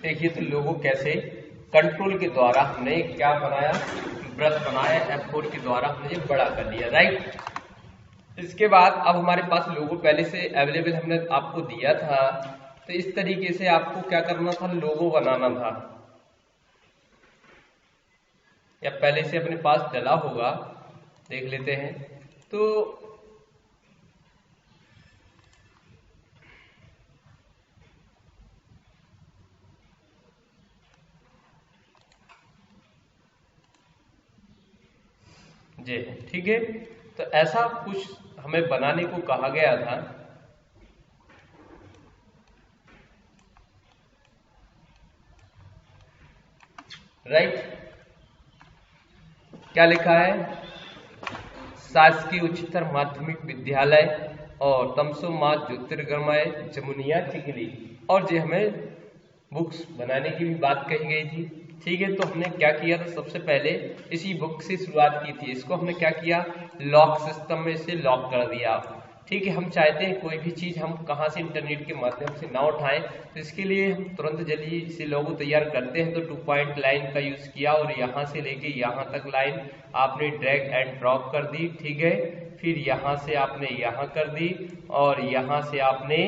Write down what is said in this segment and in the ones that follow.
देखिए तो लोगो कैसे कंट्रोल के द्वारा हमने क्या बनाया, वृत्त बनाया, F4 के द्वारा हमने ये बड़ा कर लिया, राइट। इसके बाद अब हमारे पास लोगो पहले से अवेलेबल हमने आपको दिया था, तो इस तरीके से आपको क्या करना था, लोगो बनाना था, या पहले से अपने पास डला होगा, देख लेते हैं। तो जी ठीक है, तो ऐसा कुछ हमें बनाने को कहा गया था, राइट। क्या लिखा है, शासकीय उच्चतर माध्यमिक विद्यालय और तमसोमा ज्योतिर्गमय जमुनिया चिखली, और जो हमें बुक्स बनाने की भी बात कही गई थी, ठीक है। तो हमने क्या किया था, सबसे पहले इसी बुक से शुरुआत की थी, इसको हमने क्या किया, लॉक सिस्टम में से लॉक कर दिया, ठीक है। हम चाहते हैं कोई भी चीज हम कहाँ से इंटरनेट के माध्यम से ना उठाएं, तो इसके लिए हम तुरंत जल्दी से लोगो तैयार करते हैं, तो 2 पॉइंट लाइन का यूज किया और यहाँ से लेके यहाँ तक लाइन आपने ड्रैग एंड ड्रॉप कर दी, ठीक है। फिर यहाँ से आपने यहाँ कर दी, और यहाँ से आपने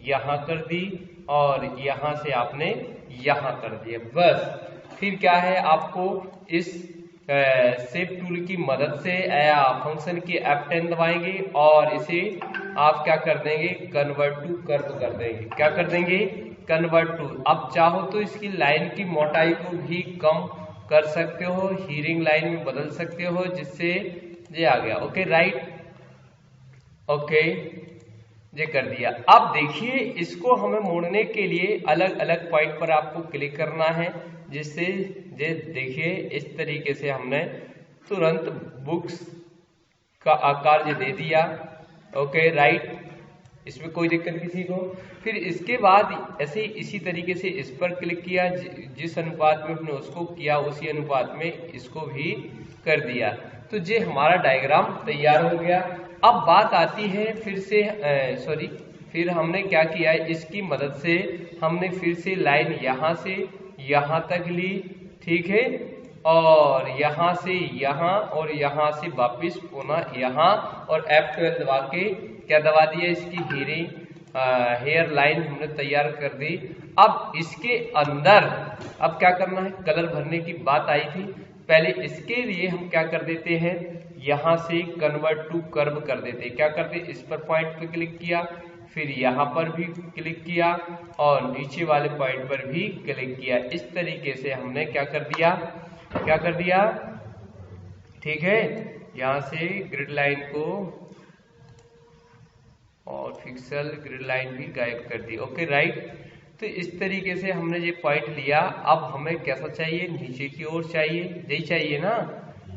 यहाँ कर दी, और यहाँ से आपने यहाँ कर दिया, बस। फिर क्या है, आपको इस शेप टूल की मदद से फंक्शन की F10 दबाएंगे और इसे आप क्या कर देंगे, कन्वर्ट टू कर्व कर देंगे, क्या कर देंगे, कन्वर्ट टू। अब चाहो तो इसकी लाइन की मोटाई को भी कम कर सकते हो, हीरिंग लाइन में बदल सकते हो, जिससे ये आ गया, ओके राइट, ओके ये कर दिया। अब देखिए इसको हमें मोड़ने के लिए अलग अलग पॉइंट पर आपको क्लिक करना है, जिससे ये देखिए इस तरीके से हमने तुरंत बुक्स का आकार ये दे दिया, ओके राइट, इसमें कोई दिक्कत किसी को। फिर इसके बाद ऐसे इसी तरीके से इस पर क्लिक किया, जिस अनुपात में हमने उसको किया उसी अनुपात में इसको भी कर दिया, तो ये हमारा डायग्राम तैयार हो गया। अब बात आती है फिर से फिर हमने क्या किया है, इसकी मदद से हमने फिर से लाइन यहाँ से यहाँ तक ली, ठीक है, और यहाँ से यहाँ और यहाँ से वापिस पुनः यहाँ, और F12 दबा के क्या दबा दिया, इसकी हेयर लाइन हमने तैयार कर दी। अब इसके अंदर अब क्या करना है, कलर भरने की बात आई थी, पहले इसके लिए हम क्या कर देते हैं, यहाँ से कन्वर्ट टू कर्व कर देते, क्या करते, इस पर पॉइंट पे क्लिक किया, फिर यहाँ पर भी क्लिक किया और नीचे वाले पॉइंट पर भी क्लिक किया। इस तरीके से हमने क्या कर दिया, ठीक है। यहाँ से ग्रिड लाइन को और फिक्सल ग्रिड लाइन भी गायब कर दी, ओके राइट। तो इस तरीके से हमने ये पॉइंट लिया। अब हमें कैसा चाहिए, नीचे की ओर चाहिए, यही चाहिए ना,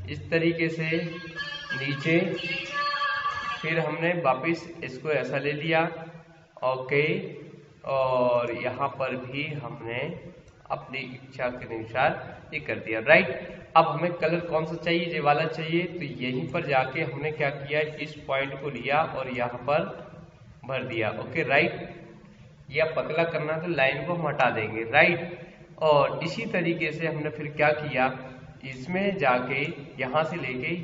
इस तरीके से नीचे, फिर हमने वापिस इसको ऐसा ले लिया, ओके, और यहाँ पर भी हमने अपनी इच्छा के अनुसार ये कर दिया, राइट। अब हमें कलर कौन सा चाहिए, ये वाला चाहिए, तो यहीं पर जाके हमने क्या किया, इस पॉइंट को लिया और यहाँ पर भर दिया, ओके राइट। या पतला करना तो लाइन को हम हटा देंगे, राइट। और इसी तरीके से हमने फिर क्या किया, इसमें जाके यहाँ से लेके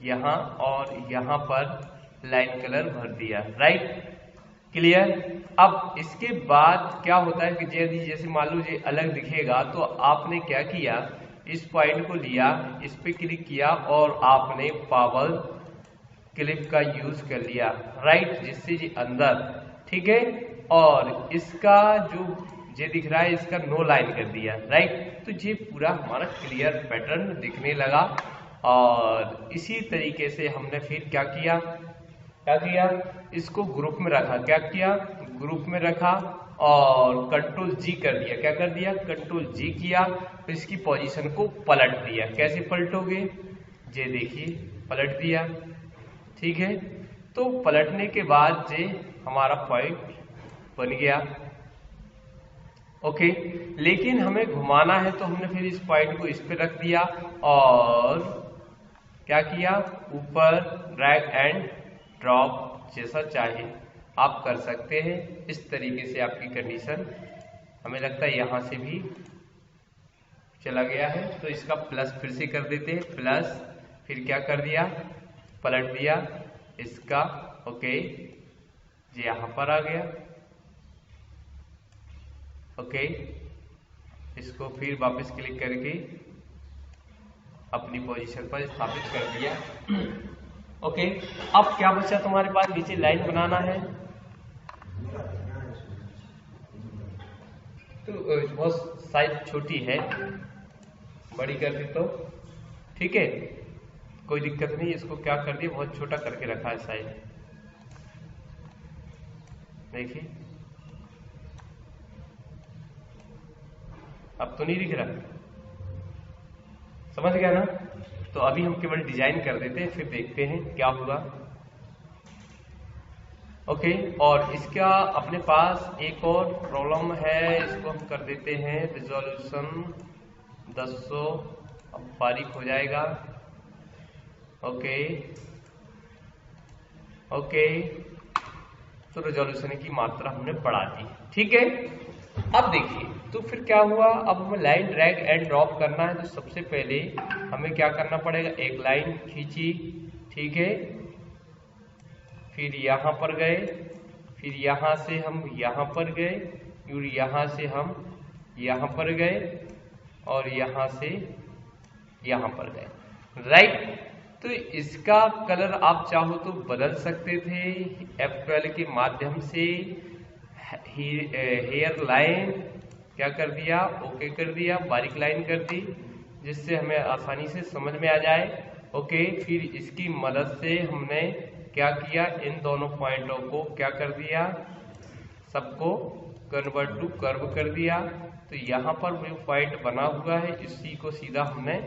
यहाँ और यहाँ पर लाइन कलर भर दिया, राइट, क्लियर। अब इसके बाद क्या होता है कि यदि जैसे मान लो ये अलग दिखेगा, तो आपने क्या किया, इस पॉइंट को लिया, इस पे क्लिक किया और आपने पावर क्लिप का यूज कर लिया, राइट, जिससे ये अंदर, ठीक है, और इसका जो ये दिख रहा है इसका नो लाइन कर दिया, राइट। तो ये पूरा हमारा क्लियर पैटर्न दिखने लगा। और इसी तरीके से हमने फिर क्या किया, इसको ग्रुप में रखा, क्या किया, ग्रुप में रखा और कंट्रोल जी कर दिया, क्या कर दिया, कंट्रोल जी किया, तो इसकी पोजीशन को पलट दिया। कैसे पलटोगे, ये देखिए पलट दिया, ठीक है। तो पलटने के बाद ये हमारा पॉइंट बन गया, ओके। लेकिन हमें घुमाना है, तो हमने फिर इस पॉइंट को इस पे रख दिया और क्या किया, ऊपर ड्रैग एंड ड्रॉप जैसा चाहे आप कर सकते हैं। इस तरीके से आपकी कंडीशन हमें लगता है यहां से भी चला गया है, तो इसका प्लस फिर से कर देते हैं, प्लस फिर क्या कर दिया, पलट दिया इसका, ओके ये यहां पर आ गया, ओके इसको फिर वापस क्लिक करके अपनी पोजीशन पर स्थापित कर दिया। ओके अब क्या बचा तुम्हारे पास, नीचे लाइन बनाना है, तो बहुत साइज छोटी है, बड़ी कर दी तो ठीक है, कोई दिक्कत नहीं, इसको क्या कर दिया, बहुत छोटा करके रखा है साइज, देखिए अब तो नहीं दिख रहा, समझ गया ना। तो अभी हम केवल डिजाइन कर देते हैं, फिर देखते हैं क्या होगा। ओके और इसका अपने पास एक और प्रॉब्लम है, इसको हम कर देते हैं रिजोल्यूशन 1000, अब बारीक हो जाएगा, ओके ओके तो रेजोल्यूशन की मात्रा हमने बढ़ा दी, ठीक है। अब देखिए तो फिर क्या हुआ, अब हमें लाइन ड्रैग एंड ड्रॉप करना है, तो सबसे पहले हमें क्या करना पड़ेगा, एक लाइन खींची, ठीक है, फिर यहां पर गए, फिर यहां से हम यहां पर गए, फिर यहां से हम यहां पर गए और यहां से यहां पर गए, राइट। तो इसका कलर आप चाहो तो बदल सकते थे F12 के माध्यम से, हेयर लाइन क्या कर दिया, ओके कर दिया, बारीक लाइन कर दी, जिससे हमें आसानी से समझ में आ जाए, ओके। फिर इसकी मदद से हमने क्या किया, इन दोनों पॉइंटों को क्या कर दिया, सबको कन्वर्ट टू कर्व कर दिया, तो यहाँ पर जो पॉइंट बना हुआ है इसी को सीधा हमने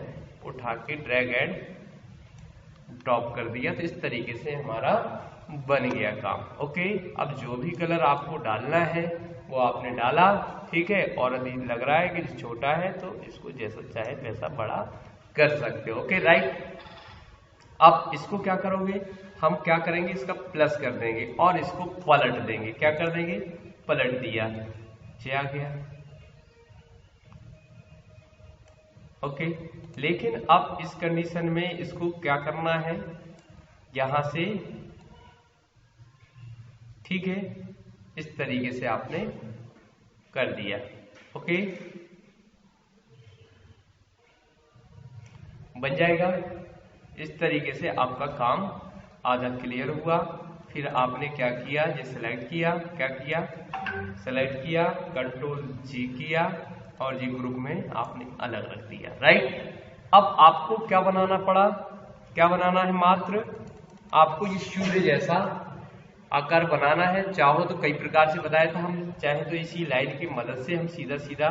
उठा के ड्रैग एंड ड्रॉप कर दिया, तो इस तरीके से हमारा बन गया काम, ओके। अब जो भी कलर आपको डालना है वो आपने डाला, ठीक है, और यदि लग रहा है कि छोटा है तो इसको जैसा चाहे वैसा बड़ा कर सकते हो, ओके राइट। अब इसको क्या करोगे, हम क्या करेंगे, इसका प्लस कर देंगे और इसको पलट देंगे, क्या कर देंगे, पलट दिया, ये आ गया, ओके। लेकिन अब इस कंडीशन में इसको क्या करना है, यहां से, ठीक है, इस तरीके से आपने कर दिया, ओके, बन जाएगा। इस तरीके से आपका काम आधा क्लियर हुआ। फिर आपने क्या किया, ये सिलेक्ट किया, क्या किया, सेलेक्ट किया, कंट्रोल जी किया और ये ग्रुप में आपने अलग रख दिया, राइट। अब आपको क्या बनाना पड़ा, क्या बनाना है, मात्र आपको ये शून्य जैसा आकार बनाना है। चाहो तो कई प्रकार से बताया था हम, चाहे तो इसी लाइन की मदद से हम सीधा सीधा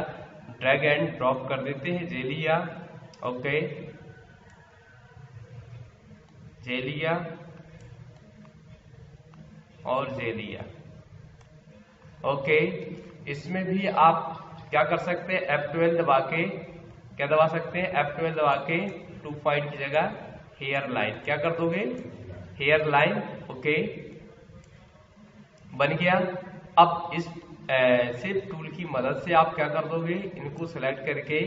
ड्रैग एंड ड्रॉप कर देते हैं, जे लिया, ओके, जे लिया और जे लिया, ओके। इसमें भी आप क्या कर सकते हैं, F12 दबा के, क्या दबा सकते हैं, F12 दबा के 2 पॉइंट की जगह हेयर लाइन, क्या कर दोगे, हेयर लाइन, ओके, बन गया। अब इस शेप टूल की मदद से आप क्या कर दोगे, इनको सेलेक्ट करके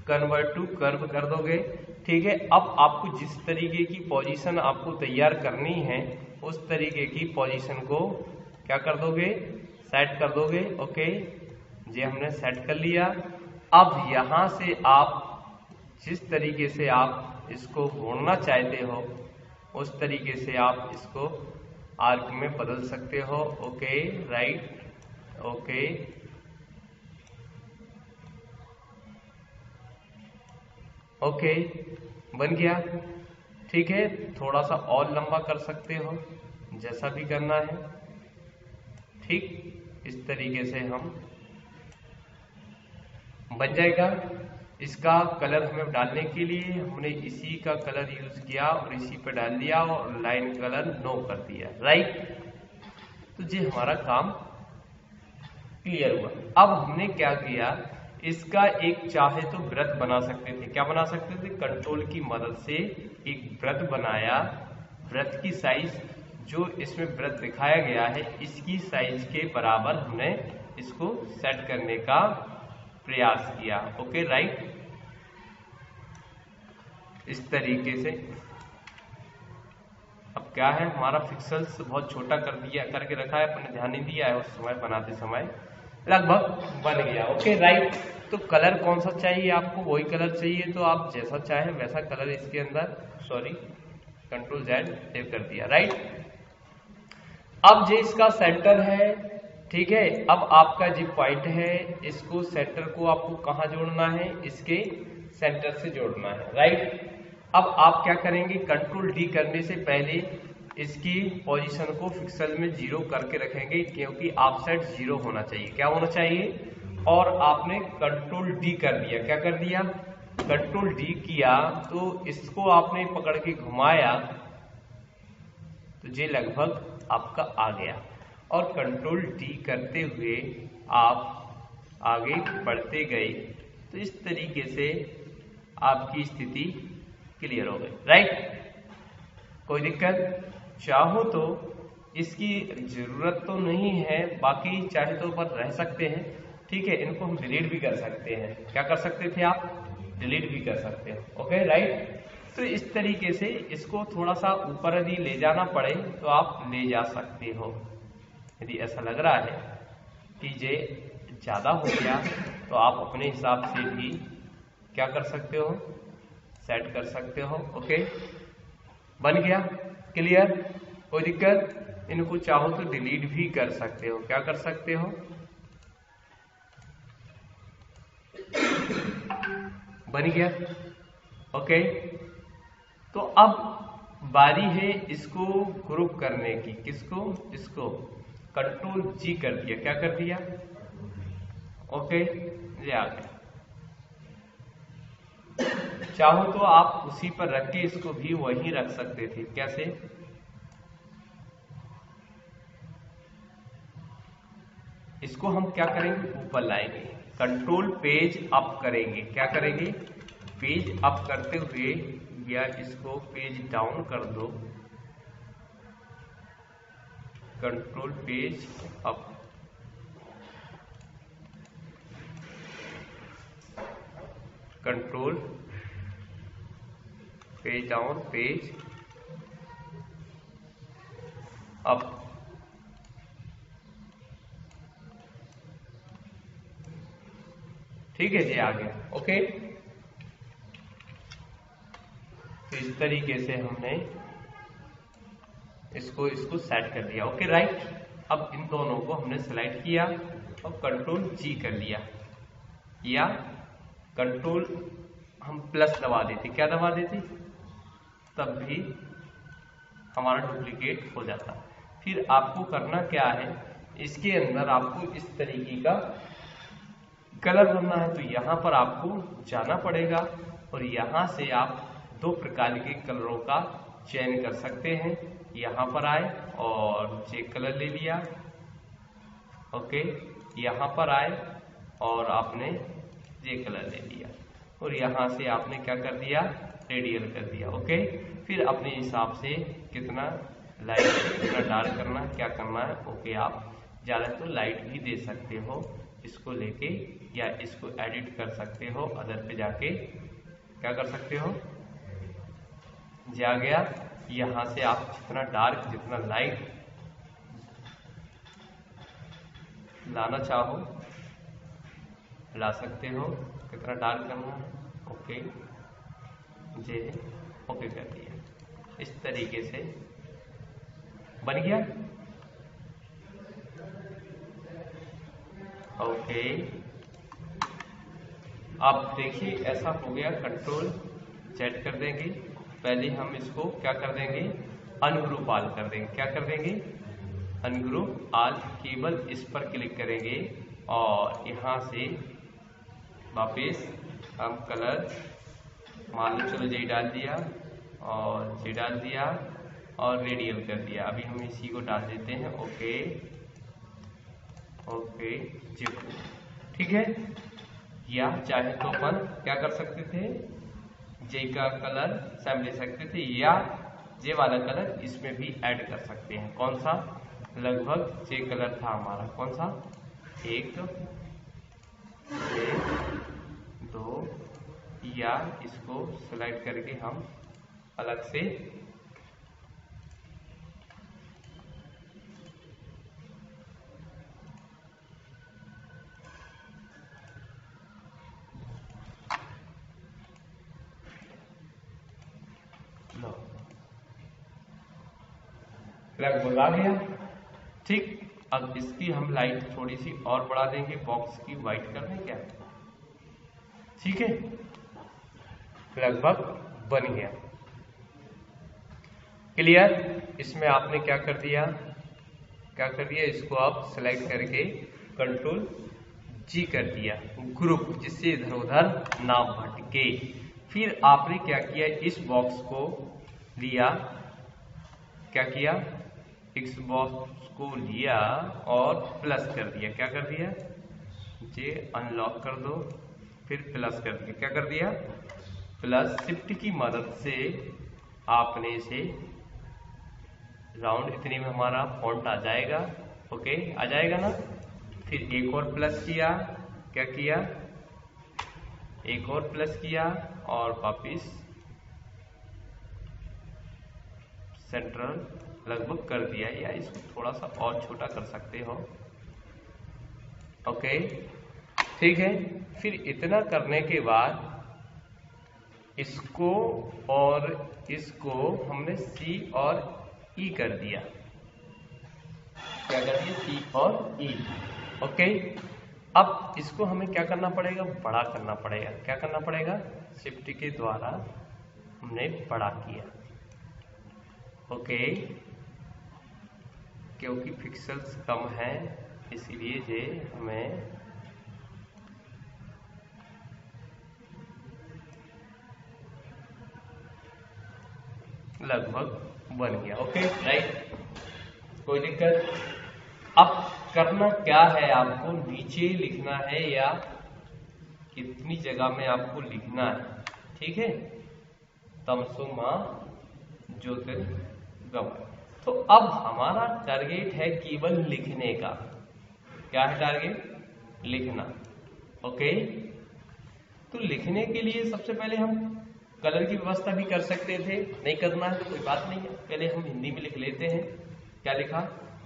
कन्वर्ट टू कर्व कर दोगे, ठीक है। अब आपको जिस तरीके की पोजीशन आपको तैयार करनी है उस तरीके की पोजीशन को क्या कर दोगे, सेट कर दोगे, ओके, ये हमने सेट कर लिया। अब यहां से आप जिस तरीके से आप इसको मोड़ना चाहते हो उस तरीके से आप इसको आर्क में बदल सकते हो, ओके, राइट, ओके, ओके, बन गया, ठीक है। थोड़ा सा और लंबा कर सकते हो, जैसा भी करना है, ठीक, इस तरीके से हम बन जाएगा। इसका कलर हमें डालने के लिए हमने इसी का कलर यूज किया और इसी पे डाल दिया और लाइन कलर नो कर दिया, राइट। तो ये हमारा काम क्लियर हुआ। अब हमने क्या किया, इसका एक चाहे तो वृत्त बना सकते थे, क्या बना सकते थे, कंट्रोल की मदद से एक वृत्त बनाया। वृत्त की साइज जो इसमें वृत्त दिखाया गया है इसकी साइज के बराबर हमने इसको सेट करने का प्रयास किया। ओके राइट, इस तरीके से अब क्या है, हमारा पिक्सेल्स बहुत छोटा कर दिया करके रखा है, अपने ध्यान नहीं दिया है उस समय बनाते समय, लगभग बन गया। ओके राइट, तो कलर कौन सा चाहिए आपको, वही कलर चाहिए तो आप जैसा चाहें वैसा कलर इसके अंदर, सॉरी कंट्रोल Z सेव कर दिया। राइट, अब जो इसका सेंटर है, ठीक है, अब आपका जो पॉइंट है, इसको सेंटर को आपको कहाँ जोड़ना है, इसके सेंटर से जोड़ना है। राइट, अब आप क्या करेंगे, कंट्रोल D करने से पहले इसकी पोजीशन को पिक्सल में 0 करके रखेंगे, क्योंकि ऑफसेट 0 होना चाहिए। क्या होना चाहिए, और आपने कंट्रोल D कर दिया, क्या कर दिया, कंट्रोल D किया, तो इसको आपने पकड़ के घुमाया तो ये लगभग आपका आ गया, और कंट्रोल D करते हुए आप आगे बढ़ते गए, तो इस तरीके से आपकी स्थिति क्लियर हो गई। राइट, कोई दिक्कत, चाहो तो इसकी जरूरत तो नहीं है, बाकी चाहे तो ऊपर रह सकते हैं, ठीक है, इनको हम डिलीट भी कर सकते हैं। क्या कर सकते थे आप, डिलीट भी कर सकते हैं। ओके राइट, तो इस तरीके से इसको थोड़ा सा ऊपर यदि ले जाना पड़े तो आप ले जा सकते हो। यदि ऐसा लग रहा है कि ये ज्यादा हो गया तो आप अपने हिसाब से भी क्या कर सकते हो, सेट कर सकते हो। ओके, बन गया, क्लियर, कोई दिक्कत, इनको चाहो तो डिलीट भी कर सकते हो। क्या कर सकते हो, बन गया। ओके, तो अब बारी है इसको ग्रुप करने की, किसको, इसको कंट्रोल G कर दिया, क्या कर दिया, ओके, ये आ गया। चाहो तो आप उसी पर रख के इसको भी वहीं रख सकते थे, कैसे, इसको हम क्या करेंगे, ऊपर लाएंगे, कंट्रोल पेज अप करेंगे, क्या करेंगे, पेज अप करते हुए, या इसको पेज डाउन कर दो, control page up, control page down, page up. ठीक है जी, आ गया। ओके, तो इस तरीके से हमने इसको सेट कर दिया। ओके राइट, अब इन दोनों को हमने सेलेक्ट किया और कंट्रोल G कर लिया, या कंट्रोल हम प्लस दबा देते, क्या दबा देते, तब भी हमारा डुप्लीकेट हो जाता। फिर आपको करना क्या है, इसके अंदर आपको इस तरीके का कलर बनना है, तो यहाँ पर आपको जाना पड़ेगा और यहाँ से आप दो प्रकार के कलरों का चयन कर सकते हैं। यहाँ पर आए और चेक कलर ले लिया, ओके, यहाँ पर आए और आपने ये कलर ले लिया, और यहाँ से आपने क्या कर दिया, रेडियल कर दिया। ओके, फिर अपने हिसाब से कितना लाइट कितना डार्क करना है, क्या करना है। ओके, आप ज़्यादा तो लाइट भी दे सकते हो इसको लेके, या इसको एडिट कर सकते हो, अदर पे जाके क्या कर सकते हो, जा गया, यहाँ से आप जितना डार्क जितना लाइट लाना चाहो ला सकते हो, कितना डार्क करना है। ओके, जे ओके कर दिया, इस तरीके से बन गया। ओके, अब देखिए ऐसा हो गया, कंट्रोल Z कर देंगे, पहले हम इसको क्या कर देंगे, अनग्रुप ऑल कर देंगे, क्या कर देंगे, अनग्रुप ऑल, केवल इस पर क्लिक करेंगे और यहाँ से वापस हम कलर मान लो, चलो जे डाल दिया और जे डाल दिया और रेडियल कर दिया। अभी हम इसी को डाल देते हैं, ओके ओके जी, ठीक है। या चाहे तो अपन क्या कर सकते थे, जे का कलर सेम ले सकते थे, या जे वाला कलर इसमें भी ऐड कर सकते हैं। कौन सा, लगभग जे कलर था हमारा, कौन सा, 1 से 2 या इसको सेलेक्ट करके हम अलग से लगभग आ गया। ठीक, अब इसकी हम लाइट थोड़ी सी और बढ़ा देंगे, बॉक्स की वाइट कर दें क्या? ठीक है, लगभग बन गया। क्लियर? इसमें आपने क्या कर दिया, इसको आप सेलेक्ट करके कंट्रोल जी कर दिया, ग्रुप, जिससे इधर उधर ना भटके। फिर आपने क्या किया, इस बॉक्स को लिया, क्या किया, इस बॉक्स को लिया और प्लस कर दिया। क्या कर दिया, जे अनलॉक कर दो, फिर प्लस कर दिया। क्या कर दिया, प्लस। शिफ्ट की मदद से आपने इसे राउंड, इतने में हमारा फॉन्ट आ जाएगा। ओके, आ जाएगा ना। फिर एक और प्लस किया, क्या किया, एक और प्लस किया और वापिस सेंट्रल लगभग कर दिया, या इसको थोड़ा सा और छोटा कर सकते हो। ओके, ठीक है। फिर इतना करने के बाद इसको और इसको हमने सी और ई कर दिया। क्या कर दिया, सी और ई। ओके, अब इसको हमें क्या करना पड़ेगा, बड़ा करना पड़ेगा। क्या करना पड़ेगा, शिफ्ट के द्वारा हमने बड़ा किया। ओके, क्योंकि पिक्सेल्स कम है इसीलिए ये हमें लगभग बन गया। ओके, राइट, कोई दिक्कत? अब करना क्या है, आपको नीचे लिखना है या कितनी जगह में आपको लिखना है। ठीक है, तमसो मां ज्योतिर्गमय। तो अब हमारा टारगेट है केवल लिखने का। क्या है टारगेट, लिखना। ओके, तो लिखने के लिए सबसे पहले हम कलर की व्यवस्था भी कर सकते थे, नहीं करना है कोई बात नहीं है, पहले हम हिंदी में लिख लेते हैं। क्या लिखा,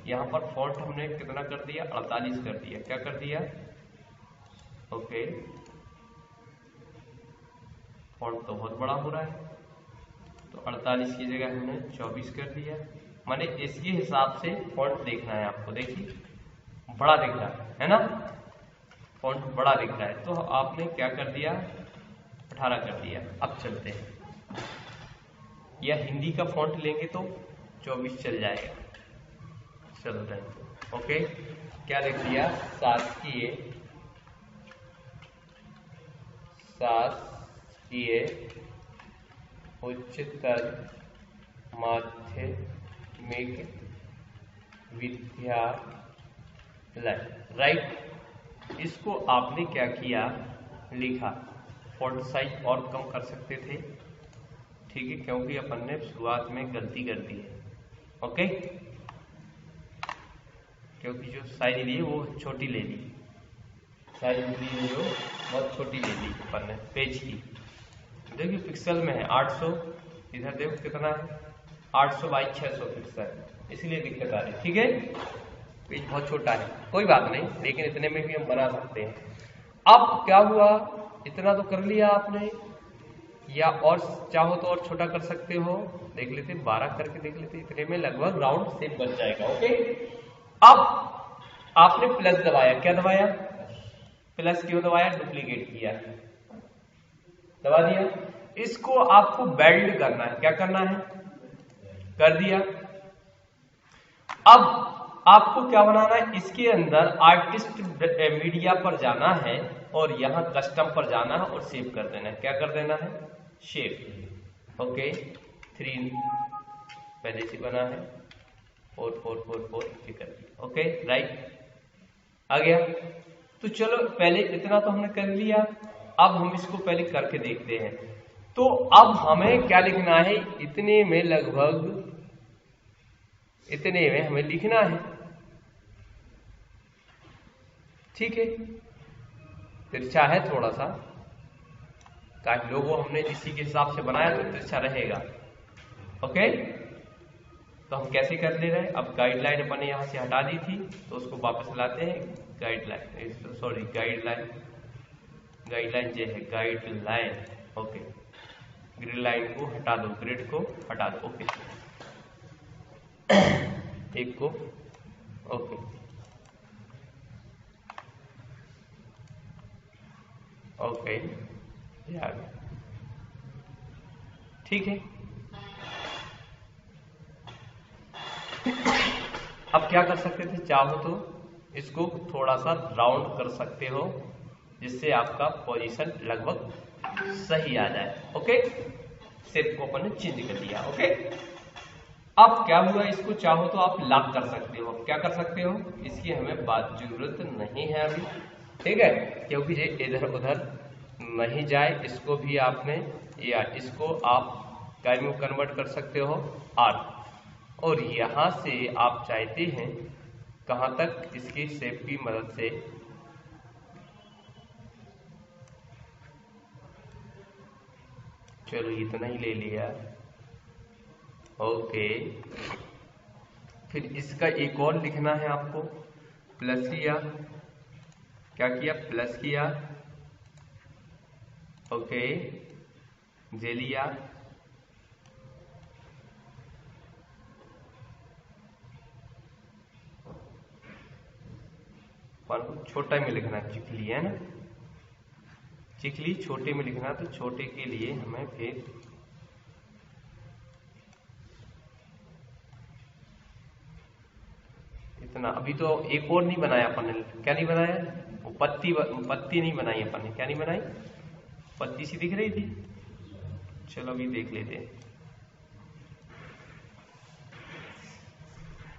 यहाँ पर फॉन्ट हमने कितना कर दिया, 48 कर दिया। क्या कर दिया, ओके, फॉन्ट तो बहुत बड़ा हो रहा है, तो 48 की जगह हमने 24 कर दिया। माने इसके हिसाब से फॉन्ट देखना है आपको। देखिए, बड़ा दिख रहा है ना, फॉन्ट बड़ा दिख रहा है, तो आपने क्या कर दिया, 18 कर दिया। अब चलते हैं, या हिंदी का फॉन्ट लेंगे तो 24 चल जाएगा। चल रहे हैं, ओके, क्या लिख दिया, शासकीय उच्चतर माध्यमिक विद्यालय। राइट, इसको आपने क्या किया, लिखा। फॉन्ट साइज और कम कर सकते थे, ठीक है, क्योंकि अपन ने शुरुआत में गलती कर दी है। ओके, क्योंकि जो साइज ली है वो छोटी ले ली, साइज ली है जो बहुत छोटी ले ली अपन ने पेज की। देखिए पिक्सल में है 800, इधर देखो कितना है 800 बाई 600 पिक्सल, इसलिए दिक्कत आ रही। ठीक है, पेज बहुत छोटा है, कोई बात नहीं, लेकिन इतने में भी हम बना सकते हैं। अब क्या हुआ, इतना तो कर लिया आपने, या और चाहो तो और छोटा कर सकते हो, देख लेते 12 करके देख लेते, इतने में लगभग राउंड शेप बन जाएगा। ओके, अब आपने प्लस दबाया, क्या दबाया, प्लस क्यों दबाया, डुप्लीकेट किया, दबा दिया। इसको आपको बेल्ड करना है, क्या करना है, कर दिया। अब आपको क्या बनाना है, इसके अंदर आर्टिस्ट मीडिया पर जाना है और यहां कस्टम पर जाना है और सेव कर देना है। क्या कर देना है, शेप। ओके, 3 पहले से बना है, 4 4 4 4 कर दिया। ओके, राइट, आ गया। तो चलो पहले इतना तो हमने कर लिया, अब हम इसको पहले करके देखते हैं। तो अब हमें क्या लिखना है, इतने में लगभग इतने में हमें लिखना है। ठीक है, तिरछा है थोड़ा सा, लोगो हमने इसी के हिसाब से बनाया तो तिरछा रहेगा। ओके, तो हम कैसे कर ले रहे हैं, अब गाइडलाइन अपन ने यहां से हटा दी थी तो उसको वापस लाते हैं। गाइडलाइन, सॉरी गाइडलाइन जो है गाइडलाइन, ओके, ग्रिड लाइन को हटा दो, ग्रिड को हटा दो, ओके, एक को, ओके, ओके, ठीक है। अब क्या कर सकते थे, चाहो तो इसको थोड़ा सा राउंड कर सकते हो जिससे आपका पोजीशन लगभग सही आ जाए। ओके, शेप को अपन ने चेंज कर दिया। ओके, अब क्या हुआ, इसको चाहो तो आप लॉक कर सकते हो। क्या कर सकते हो, इसकी हमें बात जरूरत नहीं है अभी, ठीक है, क्योंकि ये इधर उधर नहीं जाए। इसको भी आपने, या इसको आप क्या में कन्वर्ट कर सकते हो, आर, और यहां से आप चाहते हैं कहां तक, इसकी शेप की मदद से चलो इतना ही ले लिया। ओके, फिर इसका एक और लिखना है आपको, प्लस किया, क्या किया, प्लस किया, ओके, जे लिया, छोटा में लिखना, चिखली है ना, चिखली छोटे में लिखना, तो छोटे के लिए हमें फिर इतना, अभी तो एक और नहीं बनाया अपन ने, क्या नहीं बनाया, वो पत्ती नहीं बनाई अपन ने, क्या नहीं बनाई, पत्ती सी दिख रही थी, चलो अभी देख लेते हैं,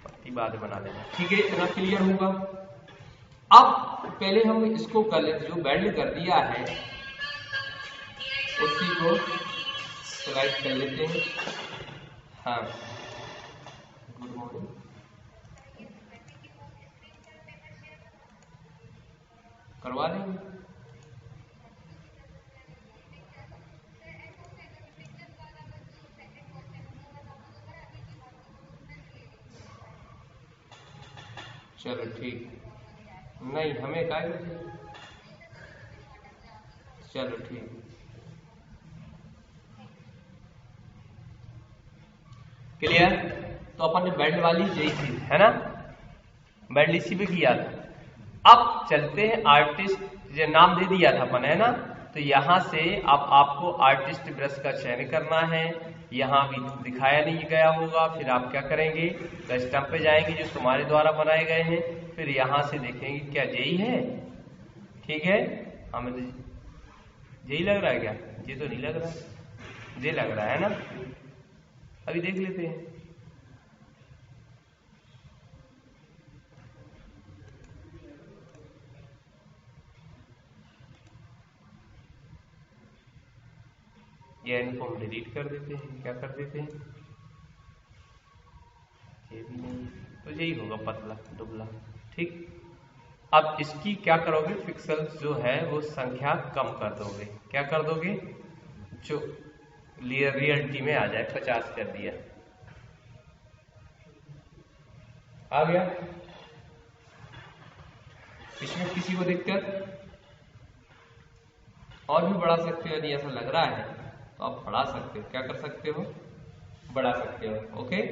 पत्ती बाद में बना लेना, ठीक है, इतना क्लियर होगा। अब पहले हम इसको जो बेंड कर दिया है उसी को स्लाइड कर लेते हैं। हाँ, गुड मॉर्निंग, करवा लेंगे, चलो ठीक, नहीं हमें क्या, चलो ठीक, क्लियर। तो अपन ने बेल्ट वाली यही चीज है ना, बेल्ट इसी पे किया था। अब चलते हैं आर्टिस्ट, जो नाम दे दिया था अपन, है ना, तो यहां से अब आपको आर्टिस्ट ब्रश का चयन करना है, यहां भी दिखाया नहीं गया होगा, फिर आप क्या करेंगे, कस्टम पे जाएंगे जो तुम्हारे द्वारा बनाए गए हैं, फिर यहां से देखेंगे क्या यही है, ठीक है, हमें तो यही लग रहा है, क्या ये तो नहीं लग रहा, ये लग रहा है ना, अभी देख लेते हैं, या इनको हम डिलीट कर देते हैं, क्या कर देते हैं, ये भी नहीं, तो यही होगा पतला दुबला, ठीक। अब इसकी क्या करोगे, पिक्सेल्स जो है वो संख्या कम कर दोगे, क्या कर दोगे, जो रियलिटी में आ जाए, 50 कर दिया, आ गया। इसमें किसी को दिक्कत, और भी बढ़ा सकते हो, यदि ऐसा लग रहा है तो आप बढ़ा सकते हो, क्या कर सकते हो, बढ़ा सकते हो। ओके,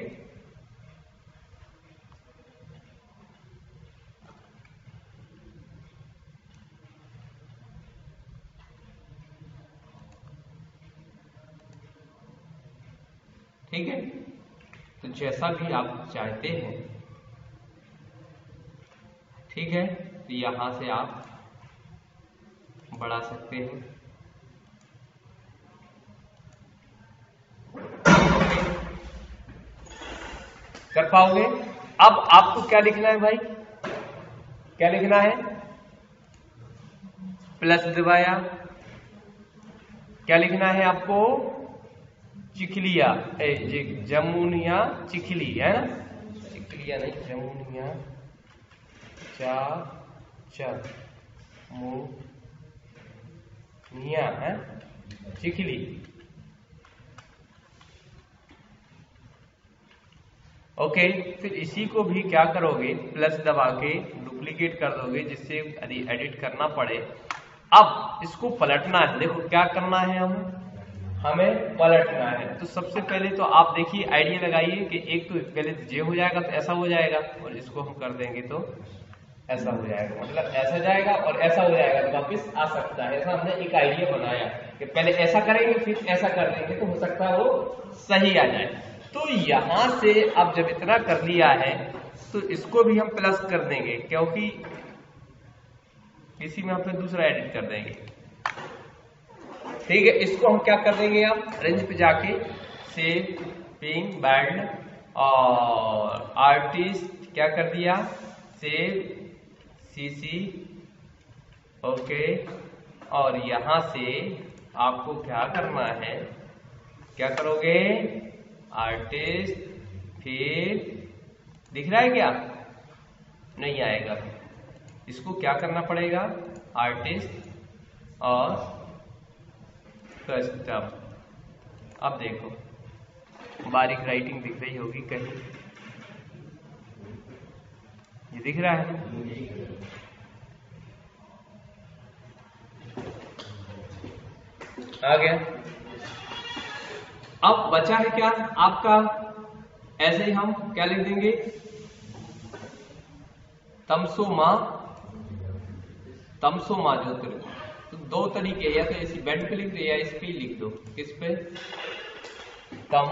ठीक है, तो जैसा भी आप चाहते हैं, ठीक है, तो यहां से आप बढ़ा सकते हैं, कर पाओगे। अब आपको क्या लिखना है भाई, क्या लिखना है, प्लस दबाया, क्या लिखना है आपको, चिखलिया, जमुनिया चिखली, है ना, चिखलिया नहीं, जमुनिया जमुनिया है चिखली। ओके, फिर इसी को भी क्या करोगे, प्लस दबा के डुप्लीकेट कर दोगे, जिससे यदि एडिट करना पड़े। अब इसको पलटना है, देखो क्या करना है, हमें पलटना है। तो सबसे पहले तो आप देखिए, आइडिया लगाइए कि एक तो पहले जे हो जाएगा तो ऐसा हो जाएगा, और इसको हम कर देंगे तो ऐसा हो जाएगा, मतलब ऐसा जाएगा और ऐसा हो जाएगा, तो वापिस आ सकता है। ऐसा हमने एक आइडिया बनाया कि पहले ऐसा करेंगे फिर ऐसा कर देंगे, तो हो सकता है वो सही आ जाए। तो यहां से अब जब इतना कर लिया है तो इसको भी हम प्लस कर देंगे, क्योंकि इसी में हम फिर दूसरा एडिट कर देंगे। ठीक है, इसको हम क्या कर देंगे, आप रेंज पे जाके सेव पिंग बैंड और आर्टिस्ट क्या कर दिया, सेव सीसी। ओके, और यहां से आपको क्या करना है, क्या करोगे, आर्टिस्ट, फिर दिख रहा है क्या, नहीं आएगा, इसको क्या करना पड़ेगा, आर्टिस्ट और कस्टम। अब देखो बारीक राइटिंग दिख रही होगी कहीं, ये दिख रहा है, आ गया। अब बचा है क्या आपका, ऐसे ही हम क्या लिख देंगे, तमसो माँ ज्योतिर्गमय। तो दो तरीके, या तो इसी बेड पे लिख दो या इस पे लिख दो, किस पे, तम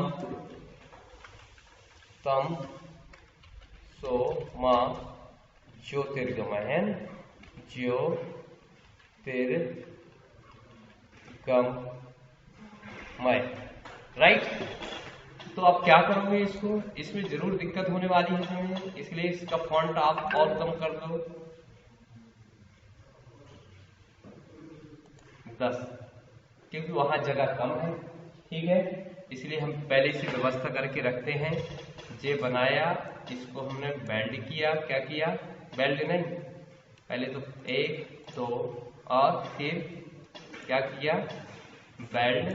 सो माँ ज्योतिर्गमय है, ज्योतिर्गमय, राइट। तो अब क्या करोगे, इसको, इसमें जरूर दिक्कत होने वाली है हमें, इसलिए इसका फॉन्ट आप और कम कर दो 10, क्योंकि वहां जगह कम है। ठीक है, इसलिए हम पहले से व्यवस्था करके रखते हैं। जे बनाया, इसको हमने बेल्ड किया, क्या किया, बेल्ड नहीं, पहले तो 1 2 और फिर क्या किया, बेल्ड,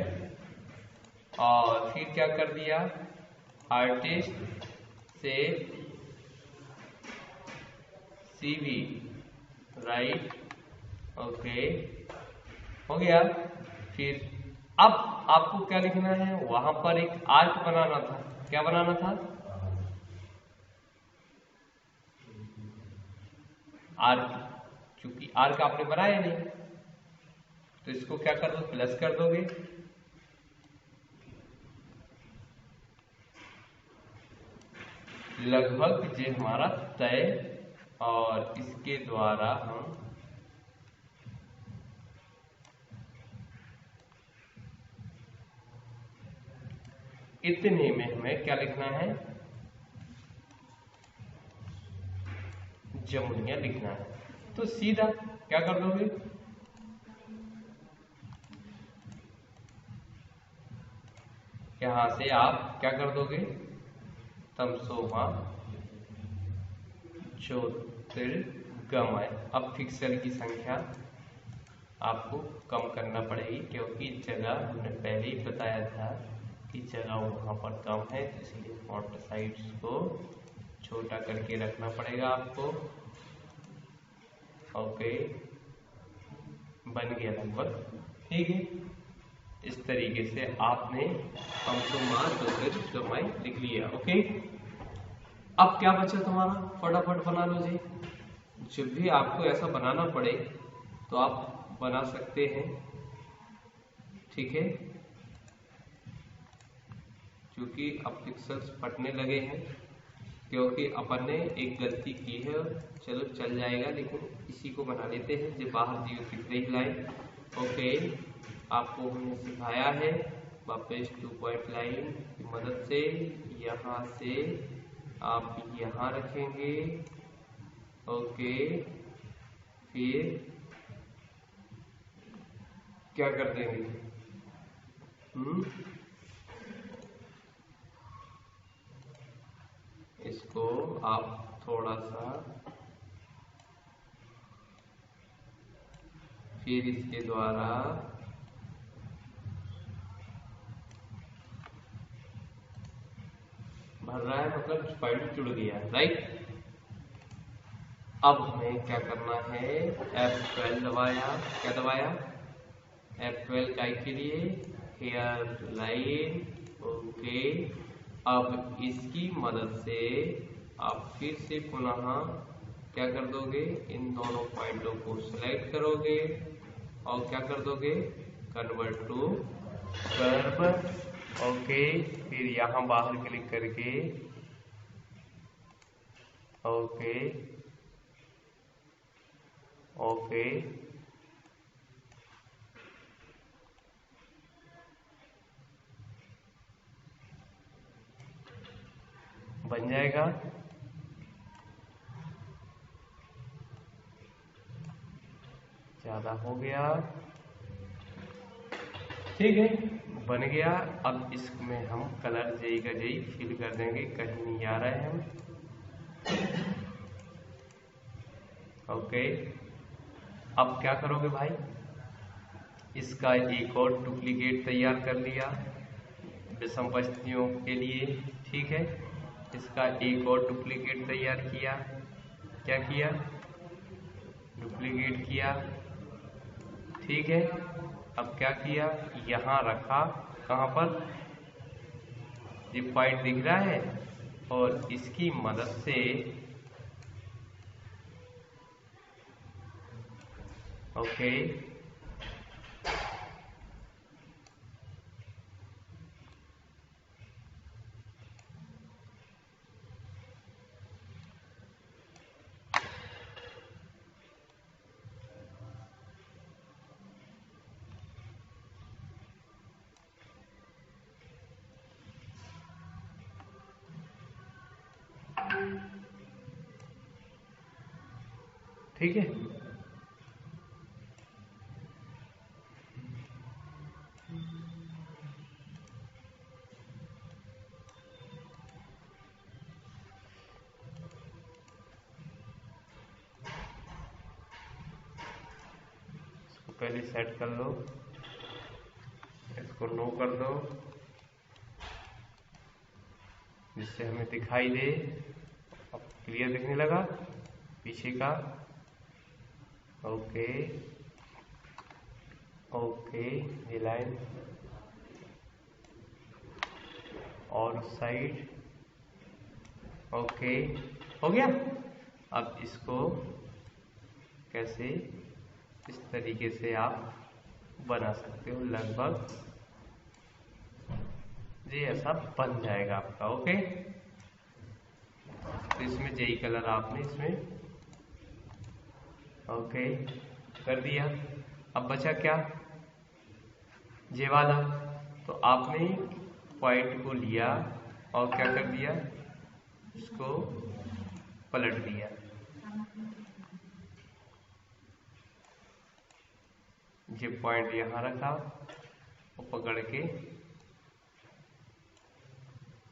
और फिर क्या कर दिया, आर्टिस्ट से CV, राइट। ओके, हो गया। फिर अब आपको क्या लिखना है, वहां पर एक आर्क बनाना था, क्या बनाना था, आर्क, क्योंकि आर्क आपने बनाया नहीं, तो इसको क्या कर दो, प्लस कर दोगे, लगभग ये हमारा तय, और इसके द्वारा हम इतने में हमें क्या लिखना है, जमुनिया लिखना है। तो सीधा क्या कर दोगे, यहां से आप क्या कर दोगे, तमसोमा ज्योतिर्गमय। अब फिक्सर की संख्या आपको कम करना पड़ेगी, क्योंकि जगह हमने पहले ही बताया था कि जगह वहां पर कम है, इसलिए फॉन्ट साइज को छोटा करके रखना पड़ेगा आपको। ओके, बन गया लगभग, ठीक है। इस तरीके से आपने तमसोमा ज्योतिर्गमय लिख लिया। ओके, अब क्या बचा तुम्हारा, फटाफट बना लो जी। जब भी आपको ऐसा बनाना पड़े तो आप बना सकते हैं, ठीक है, क्योंकि अब पिक्सल्स फटने लगे हैं, क्योंकि अपन ने एक गलती की है। चलो चल जाएगा, लेकिन इसी को बना लेते हैं जो बाहर दी हुई दिख रही लाइन। ओके, आपको हमने सिखाया है वापस 2 पॉइंट लाइन की मदद से, यहाँ से आप यहाँ रखेंगे। ओके, फिर क्या कर देंगे, इसको आप थोड़ा सा फिर इसके द्वारा भर रहा है, मतलब पॉइंट जुड़ गया, राइट। अब हमें क्या करना है, F12 दबाया, क्या दबाया, F12 काय के लिए, हेयर लाइन, ओके। अब इसकी मदद से आप फिर से पुनः क्या कर दोगे, इन दोनों पॉइंटों को सिलेक्ट करोगे और क्या कर दोगे, कन्वर्ट टू कर्व, ओके। फिर यहाँ बाहर क्लिक करके, ओके ओके, बन जाएगा। ज्यादा हो गया, ठीक है, बन गया। अब इसमें हम कलर जेई का जेई फिल कर देंगे, कहीं नहीं आ रहा है हम, ओके। अब क्या करोगे भाई, इसका एक और डुप्लीकेट तैयार कर लिया विषम परिस्थितियों के लिए, ठीक है। इसका एक और डुप्लीकेट तैयार किया, क्या किया, डुप्लीकेट किया, ठीक है। अब क्या किया, यहाँ रखा, कहाँ पर, ये पॉइंट दिख रहा है, और इसकी मदद से ओके, ठीक है। पहले सेट कर लो, इसको नो कर दो, जिससे हमें दिखाई दे। अब क्लियर दिखने लगा पीछे का, ओके ओके, ये लाइन और साइड, ओके, हो गया। अब इसको कैसे, इस तरीके से आप बना सकते हो, लगभग जी ऐसा बन जाएगा आपका, ओके। तो इसमें जेई कलर आपने इसमें ओके कर दिया। अब बचा क्या, जे वाला, तो आपने पॉइंट को लिया और क्या कर दिया, इसको पलट दिया, ये पॉइंट यहाँ रखा और पकड़ के,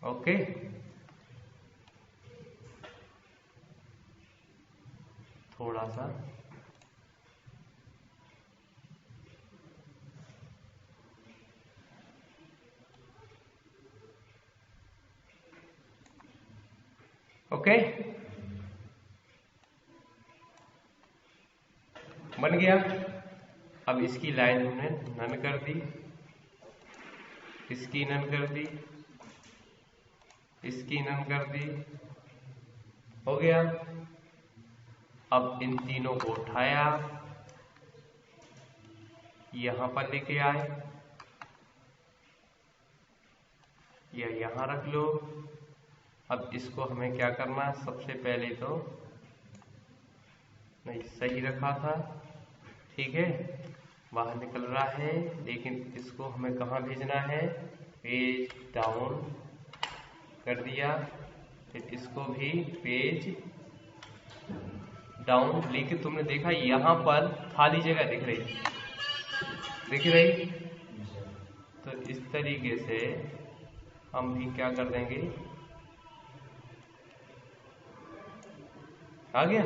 ओके। थोड़ा सा ओके, बन गया। अब इसकी लाइन हमने नन कर दी, इसकी नन कर दी, इसकी नन कर दी, हो गया। अब इन तीनों को उठाया, यहां पर लेके आए, या यहां रख लो। अब इसको हमें क्या करना है, सबसे पहले तो नहीं सही रखा था, ठीक है, बाहर निकल रहा है, लेकिन इसको हमें कहाँ भेजना है, पेज डाउन कर दिया, फिर इसको भी पेज डाउन, लेकिन तुमने देखा यहाँ पर खाली जगह दिख रही, तो इस तरीके से हम भी क्या कर देंगे, आ गया,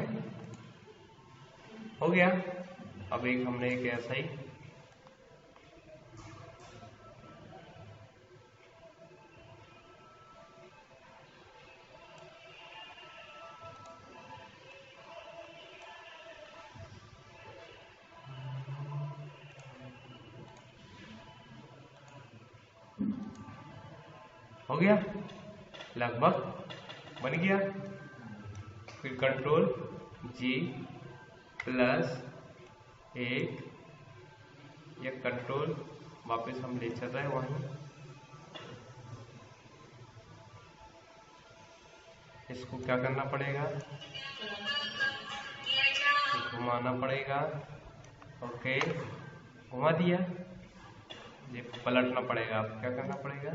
हो गया। अब एक हमने एक ऐसा ही हो गया, लगभग बन गया। फिर कंट्रोल G प्लस 1 या कंट्रोल वापस हम ले चल रहे हैं वहीं, इसको क्या करना पड़ेगा, घुमाना पड़ेगा। ओके, घुमा दिया, ये पलटना पड़ेगा। अब क्या करना पड़ेगा,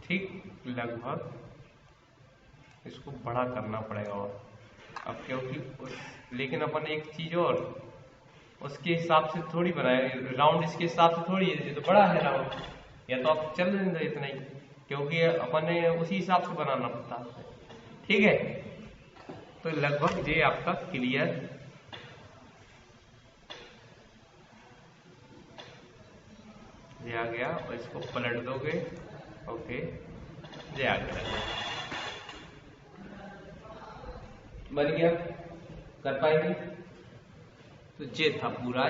ठीक लगभग इसको बड़ा करना पड़ेगा। और अब क्योंकि लेकिन अपन एक चीज और उसके हिसाब से थोड़ी बनाए, राउंड इसके हिसाब से थोड़ी है, ये तो बड़ा है राउंड, या तो आप चल रहे इतना ही, क्योंकि अपन ने उसी हिसाब से बनाना पड़ता है। ठीक है, तो लगभग ये आपका क्लियर ये आ गया। और इसको पलट दोगे, ओके, ये आ गया, बन गया। कर पाएंगे, तो ये था पूरा